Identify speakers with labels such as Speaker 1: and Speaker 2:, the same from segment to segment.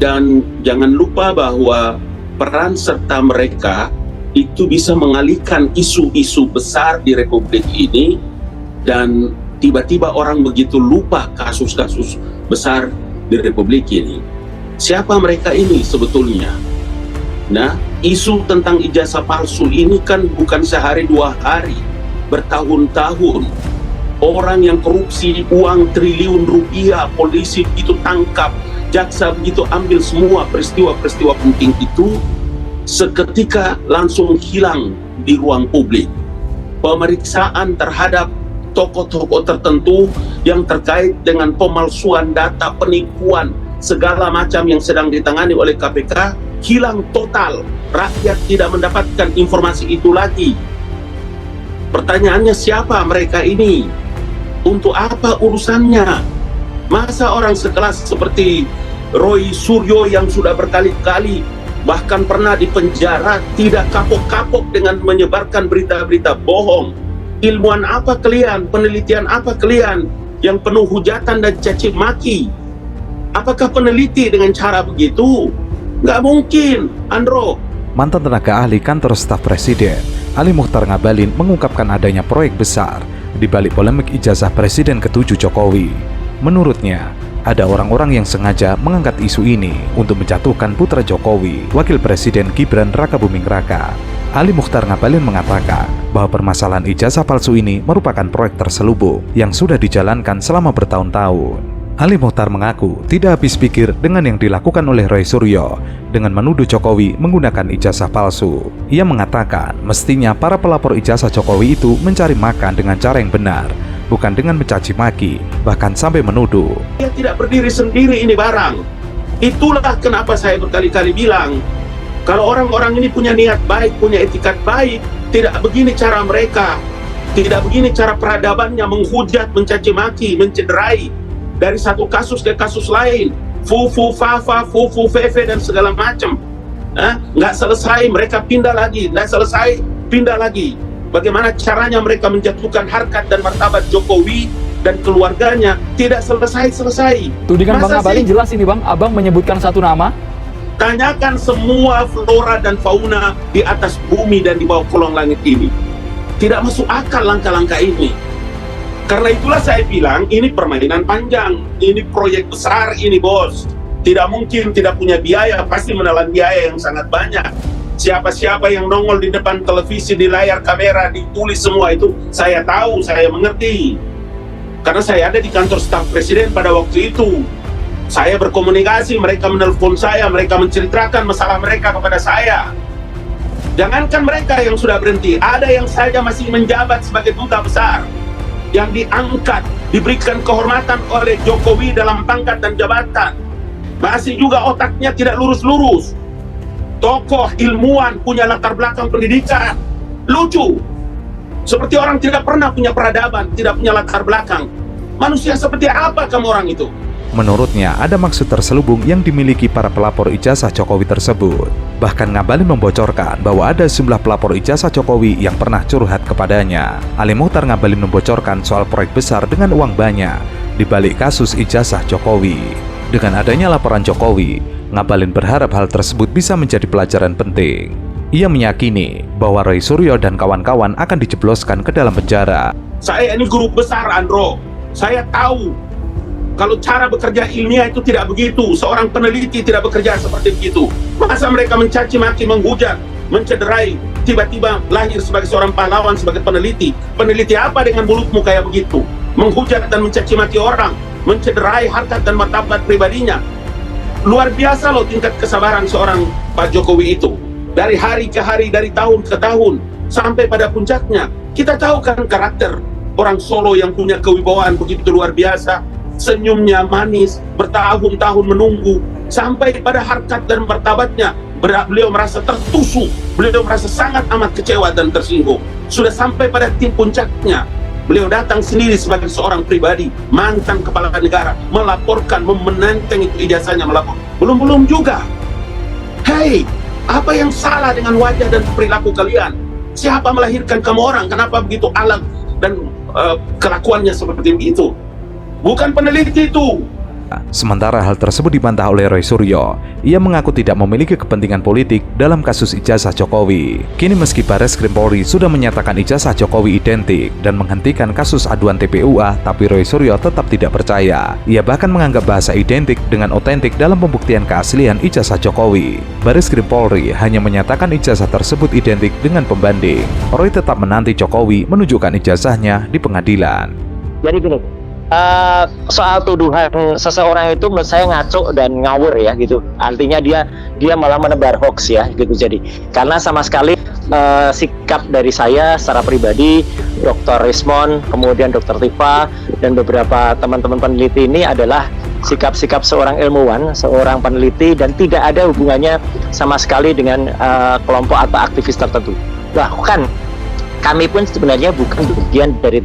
Speaker 1: Dan jangan lupa bahwa peran serta mereka itu bisa mengalihkan isu-isu besar di Republik ini, dan tiba-tiba orang begitu lupa kasus-kasus besar di Republik ini. Siapa mereka ini sebetulnya? Nah, isu tentang ijazah palsu ini kan bukan sehari dua hari, bertahun-tahun. Orang yang korupsi uang triliun rupiah, polisi begitu tangkap, jaksa begitu ambil semua peristiwa-peristiwa penting itu, seketika langsung hilang di ruang publik. Pemeriksaan terhadap tokoh-tokoh tertentu yang terkait dengan pemalsuan data, penipuan, segala macam yang sedang ditangani oleh KPK, hilang total. Rakyat tidak mendapatkan informasi itu lagi. Pertanyaannya, siapa mereka ini? Untuk apa urusannya? Masa orang sekelas seperti Roy Suryo yang sudah berkali-kali bahkan pernah dipenjara tidak kapok-kapok dengan menyebarkan berita-berita bohong? Ilmuwan apa kalian? Penelitian apa kalian yang penuh hujatan dan caci maki? Apakah peneliti dengan cara begitu? Nggak mungkin, Andro.
Speaker 2: Mantan tenaga ahli kantor staf presiden, Ali Mochtar Ngabalin, mengungkapkan adanya proyek besar di balik polemik ijazah Presiden ke-7 Jokowi. Menurutnya, ada orang-orang yang sengaja mengangkat isu ini untuk menjatuhkan putra Jokowi, Wakil Presiden Gibran Rakabuming Raka. Ali Mochtar Ngabalin mengatakan bahwa permasalahan ijazah palsu ini merupakan proyek terselubung yang sudah dijalankan selama bertahun-tahun. Ali Mochtar mengaku tidak habis pikir dengan yang dilakukan oleh Roy Suryo dengan menuduh Jokowi menggunakan ijazah palsu. Ia mengatakan mestinya para pelapor ijazah Jokowi itu mencari makan dengan cara yang benar, bukan dengan mencaci maki, bahkan sampai menuduh.
Speaker 1: Dia tidak berdiri sendiri ini barang. Itulah kenapa saya berkali-kali bilang, kalau orang-orang ini punya niat baik, punya etikat baik, tidak begini cara mereka. Tidak begini cara peradabannya menghujat, mencaci maki, mencederai. Dari satu kasus ke kasus lain, fufu fafa, fufu fefe dan segala macam. Nggak selesai, mereka pindah lagi, nggak selesai, pindah lagi. Bagaimana caranya mereka menjatuhkan harkat dan martabat Jokowi dan keluarganya, tidak selesai-selesai.
Speaker 3: Tudingan Bang Ngabalin jelas ini Bang, Abang menyebutkan satu nama.
Speaker 1: Tanyakan semua flora dan fauna di atas bumi dan di bawah kolong langit ini. Tidak masuk akal langkah-langkah ini. Karena itulah saya bilang, ini permainan panjang, ini proyek besar ini bos. Tidak mungkin tidak punya biaya, pasti menelan biaya yang sangat banyak. Siapa-siapa yang nongol di depan televisi, di layar kamera, ditulis semua itu, saya tahu, saya mengerti. Karena saya ada di kantor staf presiden pada waktu itu. Saya berkomunikasi, mereka menelpon saya, mereka menceritakan masalah mereka kepada saya. Jangankan mereka yang sudah berhenti, ada yang saja masih menjabat sebagai duta besar, yang diangkat, diberikan kehormatan oleh Jokowi dalam pangkat dan jabatan. Masih juga otaknya tidak lurus-lurus. Tokoh ilmuwan punya latar belakang pendidikan. Lucu. Seperti orang tidak pernah punya peradaban, tidak punya latar belakang. Manusia seperti apa kamu orang itu?
Speaker 2: Menurutnya, ada maksud terselubung yang dimiliki para pelapor ijazah Jokowi tersebut. Bahkan Ngabalin membocorkan bahwa ada sejumlah pelapor ijazah Jokowi yang pernah curhat kepadanya. Ali Mochtar Ngabalin membocorkan soal proyek besar dengan uang banyak di balik kasus ijazah Jokowi. Dengan adanya laporan Jokowi, Ngabalin berharap hal tersebut bisa menjadi pelajaran penting. Ia meyakini bahwa Roy Suryo dan kawan-kawan akan dijebloskan ke dalam penjara.
Speaker 1: Saya ini guru besar, Andro. Saya tahu kalau cara bekerja ilmiah itu tidak begitu. Seorang peneliti tidak bekerja seperti begitu. Masa mereka mencaci maki, menghujat, mencederai, tiba-tiba lahir sebagai seorang pahlawan, sebagai peneliti. Peneliti apa dengan mulutmu kayak begitu? Menghujat dan mencaci maki orang, mencederai harkat dan martabat pribadinya. Luar biasa loh tingkat kesabaran seorang Pak Jokowi itu. Dari hari ke hari, dari tahun ke tahun, sampai pada puncaknya. Kita tahu kan karakter orang Solo yang punya kewibawaan begitu luar biasa. Senyumnya manis, bertahun-tahun menunggu, sampai pada harkat dan martabatnya beliau merasa tertusuk, beliau merasa sangat amat kecewa dan tersinggung. Sudah sampai pada titik puncaknya, beliau datang sendiri sebagai seorang pribadi, mantan kepala negara, melaporkan, menenteng itu ijazahnya, melapor. Belum juga. Hei, apa yang salah dengan wajah dan perilaku kalian? Siapa melahirkan kamu orang? Kenapa begitu alat dan kelakuannya seperti itu? Bukan peneliti itu,
Speaker 2: Sementara hal tersebut dibantah oleh Roy Suryo. Ia mengaku tidak memiliki kepentingan politik dalam kasus ijazah Jokowi. Kini meski Barreskrim Polri sudah menyatakan ijazah Jokowi identik dan menghentikan kasus aduan TPUA, tapi Roy Suryo tetap tidak percaya. Ia bahkan menganggap bahasa identik dengan otentik dalam pembuktian keaslian ijazah Jokowi. Barreskrim Polri hanya menyatakan ijazah tersebut identik dengan pembanding. Roy tetap menanti Jokowi menunjukkan ijazahnya di pengadilan.
Speaker 4: Jadi gini, soal tuduhan seseorang itu menurut saya ngaco dan ngawur ya gitu. Artinya dia malah menebar hoax ya gitu. Jadi karena sama sekali sikap dari saya secara pribadi, Dr. Rismon, kemudian Dr. Tifa dan beberapa teman-teman peneliti ini adalah sikap-sikap seorang ilmuwan, seorang peneliti, dan tidak ada hubungannya sama sekali dengan kelompok atau aktivis tertentu. Bahkan kami pun sebenarnya bukan bagian dari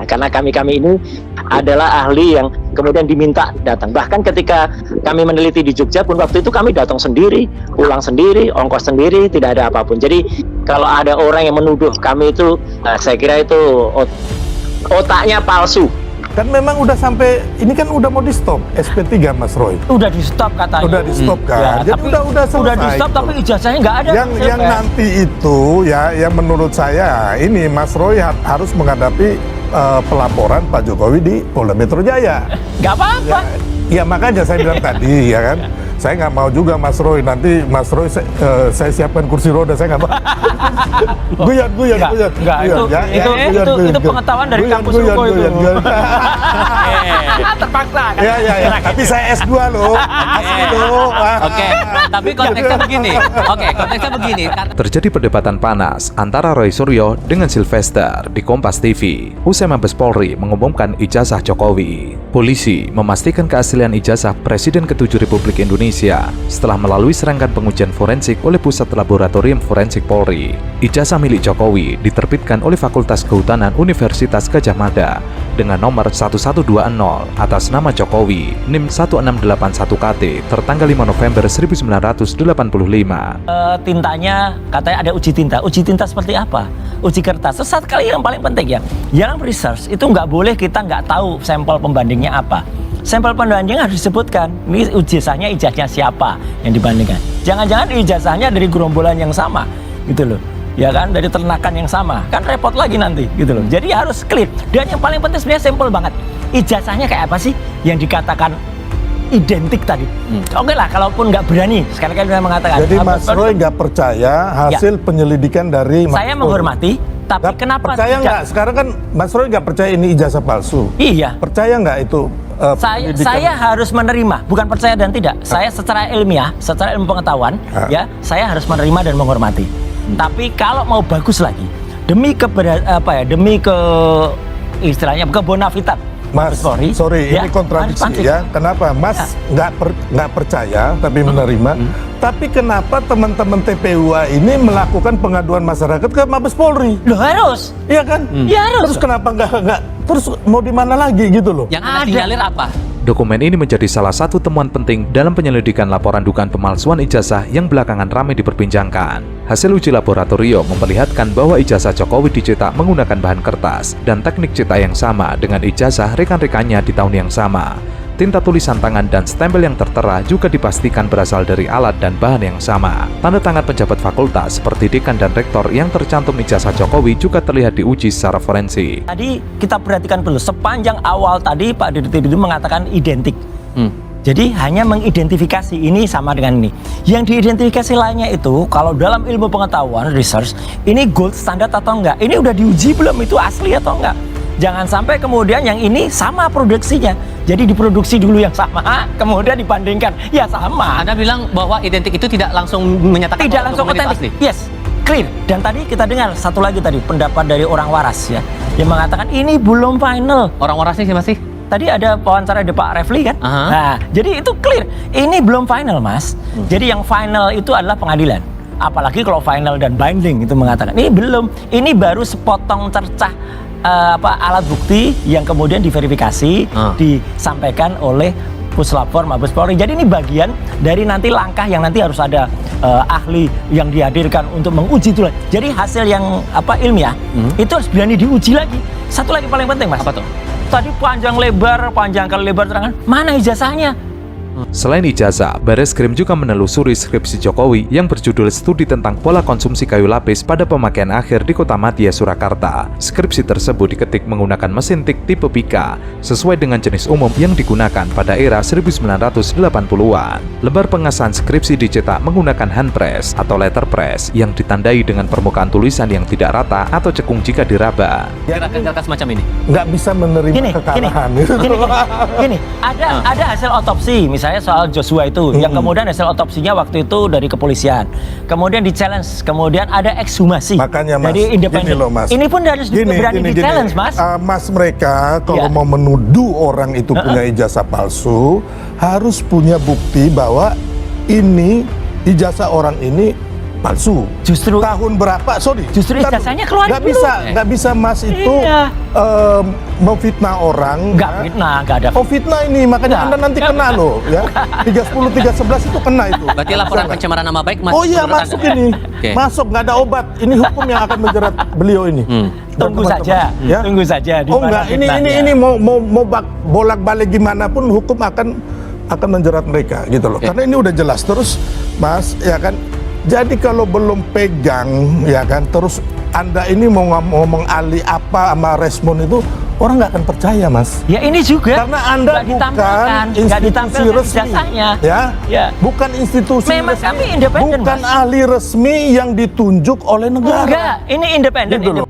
Speaker 4: karena kami ini adalah ahli yang kemudian diminta datang. Bahkan ketika kami meneliti di Jogja pun waktu itu kami datang sendiri, pulang sendiri, ongkos sendiri, tidak ada apapun. Jadi kalau ada orang yang menuduh kami itu, saya kira itu otaknya palsu.
Speaker 5: Kan memang udah sampai, ini kan udah mau di stop SP3 Mas Roy.
Speaker 3: Udah di stop katanya.
Speaker 5: Udah di stop kan.
Speaker 3: Ya,
Speaker 5: jadi udah selesai.
Speaker 3: Udah di stop tapi ijazahnya nggak ada.
Speaker 5: Yang nanti itu ya, yang menurut saya ini Mas Roy harus menghadapi pelaporan Pak Jokowi di Polda Metro Jaya.
Speaker 3: Nggak apa-apa.
Speaker 5: Ya makanya saya bilang tadi ya kan. Saya nggak mau juga Mas Roy, nanti Mas Roy saya siapkan kursi roda, saya nggak mau. Guyon.
Speaker 3: Enggak, itu pengetahuan dari kampus UKO itu. Terpaksa kan?
Speaker 5: Ya. Tapi saya S2 loh. Asli loh.
Speaker 6: Oke, tapi konteksnya begini.
Speaker 2: Terjadi perdebatan panas antara Roy Suryo dengan Sylvester di Kompas TV. Usai Mabes Polri mengumumkan ijazah Jokowi. Polisi memastikan keaslian ijazah Presiden ke-7 Republik Indonesia setelah melalui serangkaian pengujian forensik oleh Pusat Laboratorium Forensik Polri. Ijazah milik Jokowi diterbitkan oleh Fakultas Kehutanan Universitas Gadjah Mada dengan nomor 1120 atas nama Jokowi, NIM 1681KT, tertanggal 5 November 1985.
Speaker 3: Tintanya katanya ada uji tinta. Uji tinta seperti apa? Uji kertas. Terus satu kali yang paling penting ya, dalam research itu nggak boleh kita nggak tahu sampel pembandingnya apa. Sampel pembandingnya harus disebutkan. Ini ijazahnya siapa yang dibandingkan. Jangan-jangan ijazahnya dari gerombolan yang sama, gitu loh. Ya kan, dari ternakan yang sama. Kan repot lagi nanti, gitu loh. Jadi harus clear. Dan yang paling penting sebenarnya sampel banget. Ijazahnya kayak apa sih yang dikatakan identik tadi? Oke lah, kalaupun nggak berani, sekali-kali saya mengatakan.
Speaker 5: Jadi Mas Roy nggak percaya hasil penyelidikan dari Mabes
Speaker 3: Saya menghormati, tapi kenapa
Speaker 5: percaya nggak? Sekarang kan Mas Roy nggak percaya ini ijazah palsu.
Speaker 3: Iya.
Speaker 5: Percaya nggak itu?
Speaker 3: Saya harus menerima, bukan percaya dan tidak. Saya secara ilmiah, secara ilmu pengetahuan, ya, saya harus menerima dan menghormati. Tapi kalau mau bagus lagi, demi istilahnya kebonafitat.
Speaker 5: Mas, sorry, ini kontradiksi ya. Kenapa Mas nggak percaya tapi menerima? Tapi kenapa teman-teman TPUA ini melakukan pengaduan masyarakat ke Mabes Polri?
Speaker 3: Loh harus,
Speaker 5: iya kan?
Speaker 3: Ya harus.
Speaker 5: Terus kenapa nggak? Terus mau di mana lagi gitu loh?
Speaker 6: Yang Anda sinyalir apa?
Speaker 2: Dokumen ini menjadi salah satu temuan penting dalam penyelidikan laporan dugaan pemalsuan ijazah yang belakangan ramai diperbincangkan. Hasil uji laboratorium memperlihatkan bahwa ijazah Jokowi dicetak menggunakan bahan kertas dan teknik cetak yang sama dengan ijazah rekan-rekannya di tahun yang sama. Tinta tulisan tangan dan stempel yang tertera juga dipastikan berasal dari alat dan bahan yang sama. Tanda tangan pejabat fakultas seperti dekan dan rektor yang tercantum ijazah Jokowi juga terlihat diuji secara forensik.
Speaker 3: Tadi kita perhatikan dulu, sepanjang awal tadi Pak Dirut itu mengatakan identik. Jadi hanya mengidentifikasi ini sama dengan ini. Yang diidentifikasi lainnya itu, kalau dalam ilmu pengetahuan, research, ini gold standard atau enggak? Ini udah diuji belum itu asli atau enggak? Jangan sampai kemudian yang ini sama produksinya. Jadi diproduksi dulu yang sama, kemudian dibandingkan. Ya sama.
Speaker 6: Anda bilang bahwa identik itu tidak langsung menyatakan
Speaker 3: tidak langsung otentik. Yes, clear. Dan tadi kita dengar satu lagi tadi pendapat dari orang waras ya, yang mengatakan ini belum final.
Speaker 6: Orang warasnya siapa sih?
Speaker 3: Tadi ada wawancara di Pak Refli kan? Nah, jadi itu clear. Ini belum final, Mas. Jadi yang final itu adalah pengadilan. Apalagi kalau final dan binding itu mengatakan ini belum. Ini baru sepotong cercah alat bukti yang kemudian diverifikasi, disampaikan oleh Puslapor Mabes Polri. Jadi ini bagian dari nanti langkah yang nanti harus ada ahli yang dihadirkan untuk menguji itu. Jadi hasil yang ilmiah itu harus berani diuji lagi. Satu lagi paling penting, Mas.
Speaker 6: Apa tuh?
Speaker 3: tadi panjang kali lebar terangan. Mana ijazahnya?
Speaker 2: Selain ijazah, Bareskrim juga menelusuri skripsi Jokowi yang berjudul Studi tentang Pola Konsumsi Kayu Lapis pada Pemakaian Akhir di Kota Madia, Surakarta. Skripsi tersebut diketik menggunakan mesin tik tipe Pika, sesuai dengan jenis umum yang digunakan pada era 1980-an. Lembar pengesahan skripsi dicetak menggunakan handpress atau letterpress yang ditandai dengan permukaan tulisan yang tidak rata atau cekung jika diraba.
Speaker 6: Gerakan-gerakan semacam ini.
Speaker 5: Nggak bisa menerima kekalahan.
Speaker 3: Gini, ada hasil otopsi, misalnya soal Joshua itu, yang kemudian hasil otopsinya waktu itu dari kepolisian, kemudian di challenge, kemudian ada ekshumasi.
Speaker 5: Makanya Mas,
Speaker 3: jadi independen.
Speaker 5: gini loh, Mas.
Speaker 3: Ini pun harus berani di challenge, Mas.
Speaker 5: Mas, mereka kalau
Speaker 3: Ya.
Speaker 5: mau menuduh orang itu punya ijazah palsu, harus punya bukti bahwa ini ijazah orang ini palsu.
Speaker 3: Justru
Speaker 5: Tahun berapa? Sorry.
Speaker 3: Justru ijazahnya keluarin dulu.
Speaker 5: Nggak bisa Mas itu
Speaker 3: Iya.
Speaker 5: memfitnah orang.
Speaker 3: Nggak fitnah, nggak ada.
Speaker 5: Oh, fitnah ini, makanya Anda nanti kena loh, ya. 310 311 itu kena itu.
Speaker 6: Berarti laporan
Speaker 5: Bisa
Speaker 6: pencemaran nama baik
Speaker 5: nggak? Oh iya,
Speaker 6: menurut
Speaker 5: masuk
Speaker 6: Anda?
Speaker 5: ini.
Speaker 6: Oke.
Speaker 5: Masuk, nggak ada obat. Ini hukum yang akan menjerat beliau ini. Dan
Speaker 3: Tunggu
Speaker 5: teman-teman.
Speaker 3: saja,
Speaker 5: Ya?
Speaker 3: tunggu saja. di
Speaker 5: Oh
Speaker 3: mana
Speaker 5: enggak,
Speaker 3: fitnahnya.
Speaker 5: ini mau bolak-balik gimana pun hukum akan menjerat mereka gitu loh. Karena ini udah jelas terus, Mas, ya kan. Jadi kalau belum pegang, ya kan, terus Anda ini mau ngomong ahli apa sama respon itu, orang nggak akan percaya, Mas.
Speaker 3: Ya ini juga.
Speaker 5: Karena Anda
Speaker 3: Nggak
Speaker 5: bukan
Speaker 3: ditampilkan, nggak
Speaker 5: institusi
Speaker 3: ditampilkan
Speaker 5: resmi,
Speaker 3: ijazahnya.
Speaker 5: ya, bukan institusi
Speaker 3: Memang
Speaker 5: resmi,
Speaker 3: kami independen,
Speaker 5: bukan
Speaker 3: Mas.
Speaker 5: ahli resmi yang ditunjuk oleh negara.
Speaker 3: Enggak, ini independen.
Speaker 5: Gitu loh.